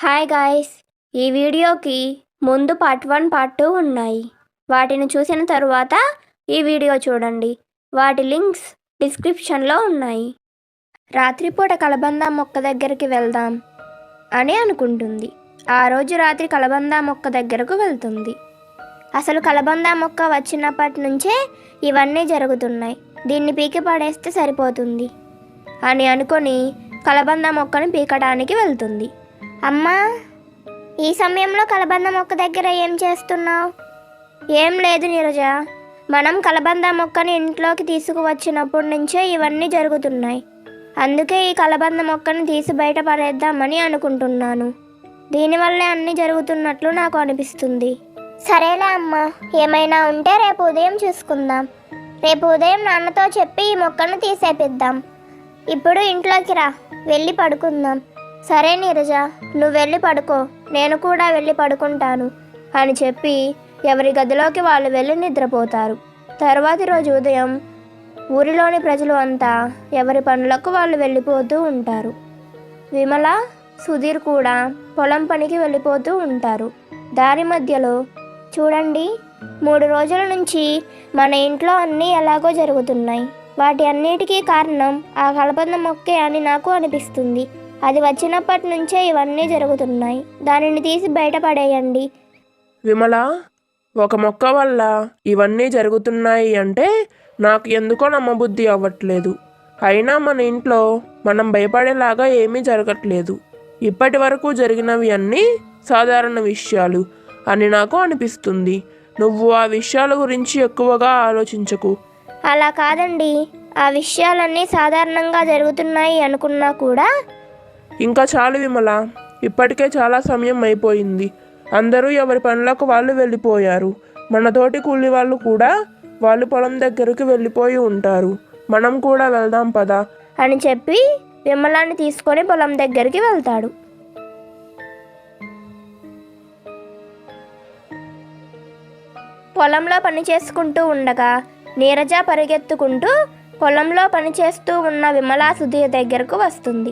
Hi guys, ఈ వీడియోకి ముందు పార్ట్ 1 పార్ట్ 2 ఉన్నాయి. వాటిని చూసిన తరువాత ఈ వీడియో చూడండి. వాటి లింక్స్ డిస్క్రిప్షన్లో ఉన్నాయి. రాత్రిపూట కలబంద మొక్క దగ్గరికి వెళ్దాం అని అనుకుంటుంది. ఆ రోజు రాత్రి కలబంద మొక్క దగ్గరకు వెళ్తుంది. అసలు కలబంద మొక్క వచ్చినప్పటి నుంచే ఇవన్నీ జరుగుతున్నాయి. దీన్ని పీకి పడేస్తే సరిపోతుంది అని అనుకొని కలబంద మొక్కను పీకడానికి వెళ్తుంది. అమ్మా, ఈ సమయంలో కలబంద మొక్క దగ్గర ఏం చేస్తున్నావు? ఏం లేదు నీరజ, మనం కలబంద మొక్కని ఇంట్లోకి తీసుకువచ్చినప్పటి నుంచే ఇవన్నీ జరుగుతున్నాయి. అందుకే ఈ కలబంద మొక్కను తీసి బయట పడేద్దామని అనుకుంటున్నాను. దీనివల్లే అన్నీ జరుగుతున్నట్లు నాకు అనిపిస్తుంది. సరేలే అమ్మా, ఏమైనా ఉంటే రేపు ఉదయం చూసుకుందాం. రేపు ఉదయం నాన్నతో చెప్పి ఈ మొక్కను తీసేపిద్దాం. ఇప్పుడు ఇంట్లోకి రా, వెళ్ళి పడుకుందాం. సరే నీరజ, నువ్వు వెళ్ళి పడుకో, నేను కూడా వెళ్ళి పడుకుంటాను అని చెప్పి ఎవరి గదిలోకి వాళ్ళు వెళ్ళి నిద్రపోతారు. తర్వాతి రోజు ఉదయం ఊరిలోని ప్రజలు అంతా ఎవరి పనులకు వాళ్ళు వెళ్ళిపోతూ ఉంటారు. విమల, సుధీర్ కూడా పొలం పనికి వెళ్ళిపోతూ ఉంటారు. దారి మధ్యలో చూడండి, 3 రోజుల నుంచి మన ఇంట్లో అన్నీ ఎలాగో జరుగుతున్నాయి. వాటి అన్నిటికీ కారణం ఆ కలబంద మొక్కే అని నాకు అనిపిస్తుంది. అది వచ్చినప్పటి నుంచే ఇవన్నీ జరుగుతున్నాయి. దానిని తీసి బయటపడేయండి. విమల, ఒక మొక్క వల్ల ఇవన్నీ జరుగుతున్నాయి అంటే నాకు ఎందుకో నమ్మబుద్ధి అవ్వట్లేదు. అయినా మన ఇంట్లో మనం భయపడేలాగా ఏమీ జరగట్లేదు. ఇప్పటి వరకు జరిగినవి అన్నీ సాధారణ విషయాలు అని నాకు అనిపిస్తుంది. నువ్వు ఆ విషయాల గురించి ఎక్కువగా ఆలోచించకు. అలా కాదండి, ఆ విషయాలన్నీ సాధారణంగా జరుగుతున్నాయి అనుకున్నా కూడా. ఇంకా చాలు విమల, ఇప్పటికే చాలా సమయం అయిపోయింది. అందరూ ఎవరి పనులకు వాళ్ళు వెళ్ళిపోయారు. మన తోటి కూలి వాళ్ళు కూడా వాళ్ళు పొలం దగ్గరికి వెళ్ళిపోయి ఉంటారు. మనం కూడా వెళ్దాం పదా అని చెప్పి విమలాన్ని తీసుకొని పొలం దగ్గరికి వెళ్తాడు. పొలంలో పని చేసుకుంటూ ఉండగా నీరజ పరిగెత్తుకుంటూ పొలంలో పనిచేస్తూ ఉన్న విమలా సుధీర్ దగ్గరకు వస్తుంది.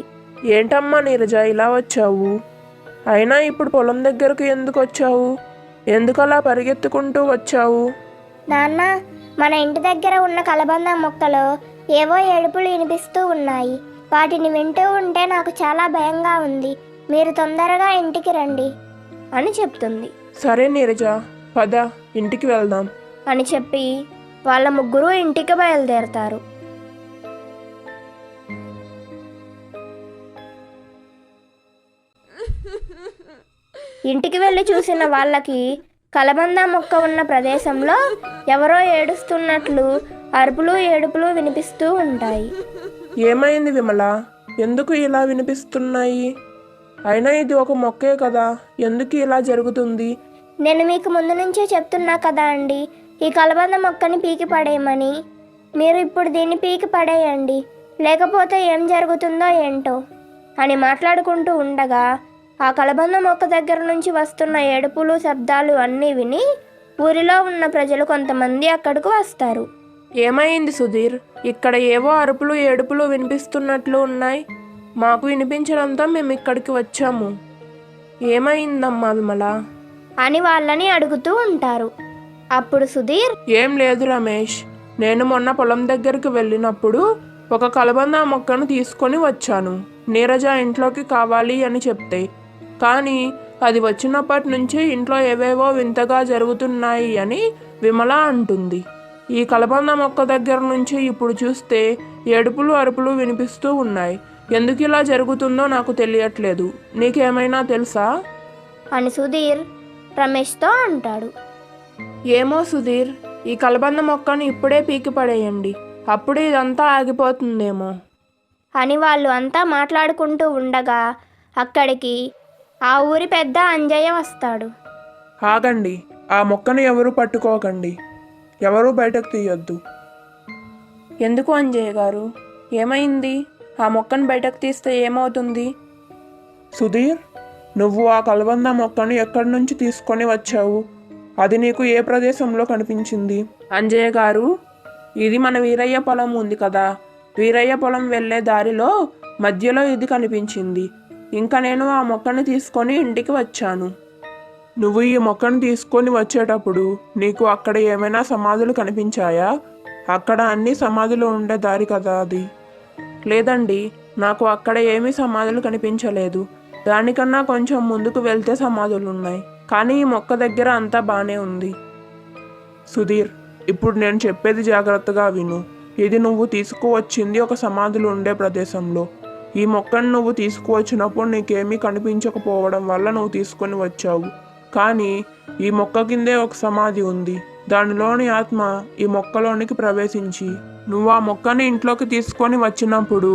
ఏంటమ్మా నీరజ, ఇలా వచ్చావు? అయినా ఇప్పుడు పొలం దగ్గరకు ఎందుకు వచ్చావు? ఎందుకలా పరిగెత్తుకుంటూ వచ్చావు? నాన్న, మన ఇంటి దగ్గర ఉన్న కలబంద మొక్కలో ఏవో ఏడుపులు వినిపిస్తూ ఉన్నాయి. వాటిని వింటూ ఉంటే నాకు చాలా భయంగా ఉంది. మీరు తొందరగా ఇంటికి రండి అని చెప్తుంది. సరే నీరజ, పద ఇంటికి వెళ్దాం అని చెప్పి వాళ్ళ ముగ్గురు ఇంటికి బయలుదేరతారు. ఇంటికి వెళ్ళి చూసిన వాళ్ళకి కలబంద మొక్క ఉన్న ప్రదేశంలో ఎవరో ఏడుస్తున్నట్లు అరుపులు ఏడుపులు వినిపిస్తూ ఉంటాయి. ఏమైంది విమల, ఎందుకు ఇలా వినిపిస్తున్నాయి? అయినా ఇది ఒక మొక్కే కదా, ఎందుకు ఇలా జరుగుతుంది? నేను మీకు ముందు నుంచే చెప్తున్నా కదా అండి, ఈ కలబంద మొక్కని పీకి పడేయమని. మీరు ఇప్పుడు దీన్ని పీకి పడేయండి, లేకపోతే ఏం జరుగుతుందో ఏంటో అని మాట్లాడుకుంటూ ఉండగా ఆ కలబంద మొక్క దగ్గర నుంచి వస్తున్న ఏడుపులు శబ్దాలు అన్నీ విని ఊరిలో ఉన్న ప్రజలు కొంతమంది అక్కడికి వస్తారు. ఏమైంది సుధీర్, ఇక్కడ ఏవో అరుపులు ఏడుపులు వినిపిస్తున్నట్లు ఉన్నాయి. మాకు వినిపించడంతో మేము ఇక్కడికి వచ్చాము. ఏమైందమ్మా విమల అని వాళ్ళని అడుగుతూ ఉంటారు. అప్పుడు సుధీర్, ఏం లేదు రమేష్, నేను మొన్న పొలం దగ్గరికి వెళ్ళినప్పుడు ఒక కలబంద మొక్కను తీసుకొని వచ్చాను. నీరజ ఇంట్లోకి కావాలి అని చెప్తే, కానీ అది వచ్చినప్పటి నుంచి ఇంట్లో ఏవేవో వింతగా జరుగుతున్నాయి అని విమల అంటుంది. ఈ కలబంద మొక్క దగ్గర నుంచి ఇప్పుడు చూస్తే ఏడుపులు అరుపులు వినిపిస్తూ ఉన్నాయి. ఎందుకు ఇలా జరుగుతుందో నాకు తెలియట్లేదు. నీకేమైనా తెలుసా అని సుధీర్ రమేష్తో అంటాడు. ఏమో సుధీర్, ఈ కలబంద మొక్కను ఇప్పుడే పీకి పడేయండి, అప్పుడు ఇదంతా ఆగిపోతుందేమో అని వాళ్ళు అంతా మాట్లాడుకుంటూ ఉండగా అక్కడికి ఆ ఊరి పెద్ద అంజయ్య వస్తాడు. ఆగండి, ఆ మొక్కను ఎవరు పట్టుకోకండి, ఎవరు బయటకు తీయొద్దు. ఎందుకు అంజయ్య గారు, ఏమైంది? ఆ మొక్కను బయటకు తీస్తే ఏమవుతుంది? సుధీర్, నువ్వు ఆ కలబంద మొక్కను ఎక్కడి నుంచి తీసుకొని వచ్చావు? అది నీకు ఏ ప్రదేశంలో కనిపించింది? అంజయ్య గారు, ఇది మన వీరయ్య పొలం ఉంది కదా, వీరయ్య పొలం వెళ్ళే దారిలో మధ్యలో ఇది కనిపించింది. ఇంకా నేను ఆ మొక్కను తీసుకొని ఇంటికి వచ్చాను. నువ్వు ఈ మొక్కను తీసుకొని వచ్చేటప్పుడు నీకు అక్కడ ఏమైనా సమాధులు కనిపించాయా? అక్కడ అన్ని సమాధులు ఉండే దారి కదా అది. లేదండి, నాకు అక్కడ ఏమీ సమాధులు కనిపించలేదు. దానికన్నా కొంచెం ముందుకు వెళ్తే సమాధులు ఉన్నాయి, కానీ ఈ మొక్క దగ్గర అంతా బాగానే ఉంది. సుధీర్, ఇప్పుడు నేను చెప్పేది జాగ్రత్తగా విను. ఇది నువ్వు తీసుకువచ్చింది ఒక సమాధులు ఉండే ప్రదేశంలో. ఈ మొక్కను నువ్వు తీసుకువచ్చినప్పుడు నీకేమీ కనిపించకపోవడం వల్ల నువ్వు తీసుకొని వచ్చావు. కానీ ఈ మొక్క కిందే ఒక సమాధి ఉంది. దానిలోని ఆత్మ ఈ మొక్కలోనికి ప్రవేశించి నువ్వు ఆ మొక్కని ఇంట్లోకి తీసుకొని వచ్చినప్పుడు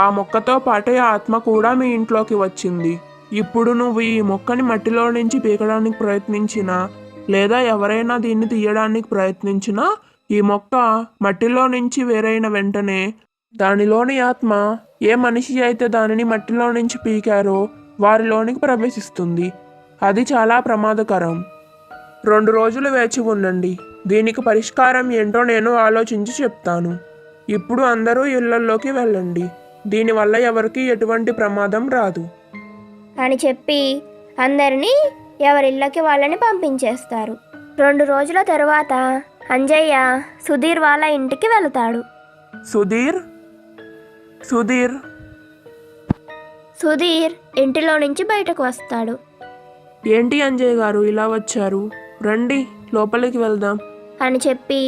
ఆ మొక్కతో పాటే ఆ ఆత్మ కూడా మీ ఇంట్లోకి వచ్చింది. ఇప్పుడు నువ్వు ఈ మొక్కని మట్టిలో నుంచి పీకడానికి ప్రయత్నించినా లేదా ఎవరైనా దీన్ని తీయడానికి ప్రయత్నించినా ఈ మొక్క మట్టిలో నుంచి వేరైన వెంటనే దానిలోని ఆత్మ ఏ మనిషి అయితే దానిని మట్టిలో నుంచి పీకారో వారిలోనికి ప్రవేశిస్తుంది. అది చాలా ప్రమాదకరం. 2 రోజులు వేచి ఉండండి. దీనికి పరిష్కారం ఏంటో నేను ఆలోచించి చెప్తాను. ఇప్పుడు అందరూ ఇళ్లలోకి వెళ్ళండి. దీనివల్ల ఎవరికి ఎటువంటి ప్రమాదం రాదు అని చెప్పి అందరినీ ఎవరిళ్ళకి వాళ్ళని పంపించేస్తారు. 2 రోజుల తరువాత అంజయ్య సుధీర్ వాళ్ళ ఇంటికి వెళతాడు. సుధీర్ సుధీర్ సుధీర్ ఇంటిలో నుంచి బయటకు వస్తాడు. ఏంటి అంజయ్ గారు ఇలా వచ్చారు? రండి, లోపలికి వెళ్దాం అని చెప్పి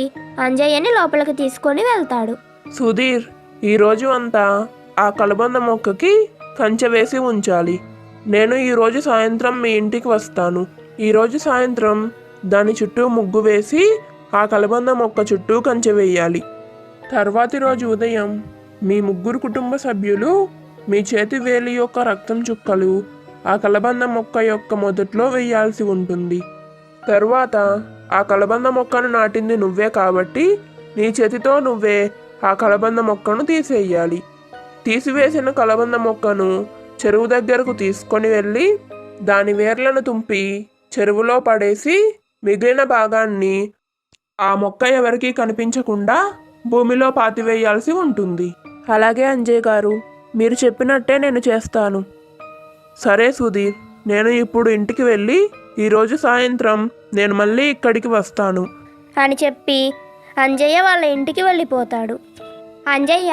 అంజయ్యని లోపలికి తీసుకొని వెళ్తాడు. సుధీర్, ఈరోజు అంతా ఆ కలబంద మొక్కకి కంచె వేసి ఉంచాలి. నేను ఈరోజు సాయంత్రం మీ ఇంటికి వస్తాను. ఈరోజు సాయంత్రం దాని చుట్టూ ముగ్గు వేసి ఆ కలబంద మొక్క చుట్టూ కంచె వేయాలి. తర్వాతి రోజు ఉదయం మీ 3 కుటుంబ సభ్యులు మీ చేతి వేలి యొక్క రక్తం చుక్కలు ఆ కలబంద మొక్క యొక్క మొదట్లో వేయాల్సి ఉంటుంది. తరువాత ఆ కలబంద మొక్కను నాటింది నువ్వే కాబట్టి నీ చేతితో నువ్వే ఆ కలబంద మొక్కను తీసేయాలి. తీసివేసిన కలబంద మొక్కను చెరువు దగ్గరకు తీసుకొని వెళ్ళి దాని వేర్లను తుంపి చెరువులో పడేసి మిగిలిన భాగాన్ని ఆ మొక్క ఎవరికీ కనిపించకుండా భూమిలో పాతివేయాల్సి ఉంటుంది. అలాగే అంజయ్ గారు, మీరు చెప్పినట్టే నేను చేస్తాను. సరే సుధీర్, నేను ఇప్పుడు ఇంటికి వెళ్ళి ఈరోజు సాయంత్రం నేను మళ్ళీ ఇక్కడికి వస్తాను అని చెప్పి అంజయ్య వాళ్ళ ఇంటికి వెళ్ళిపోతాడు. అంజయ్య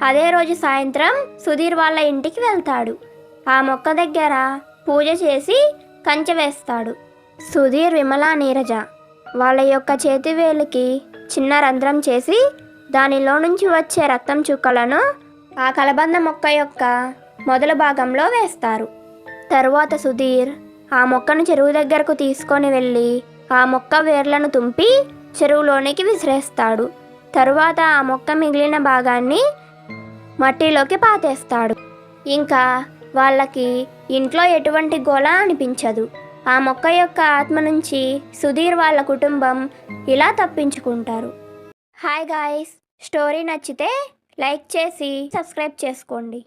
అదే రోజు సాయంత్రం సుధీర్ వాళ్ళ ఇంటికి వెళ్తాడు. ఆ మొక్క దగ్గర పూజ చేసి కంచె వేస్తాడు. సుధీర్, విమల, నీరజ వాళ్ళ యొక్క చేతివేలికి చిన్న రంధ్రం చేసి దానిలో నుంచి వచ్చే రక్తం చుక్కలను ఆ కలబంద మొక్క యొక్క మొదల భాగంలో వేస్తారు. తరువాత సుధీర్ ఆ మొక్కను చెరువు దగ్గరకు తీసుకొని వెళ్ళి ఆ మొక్క వేర్లను తుంపి చెరువులోనికి విసిరేస్తాడు. తరువాత ఆ మొక్క మిగిలిన భాగాన్ని మట్టిలోకి పాతేస్తాడు. ఇంకా వాళ్ళకి ఇంట్లో ఎటువంటి గోళ అనిపించదు. ఆ మొక్క యొక్క ఆత్మ నుంచి సుధీర్ వాళ్ళ కుటుంబం ఇలా తప్పించుకుంటారు. హాయ్ గాయ్స్, స్టోరీ నచ్చితే లైక్ చేసి సబ్స్క్రైబ్ చేసుకోండి.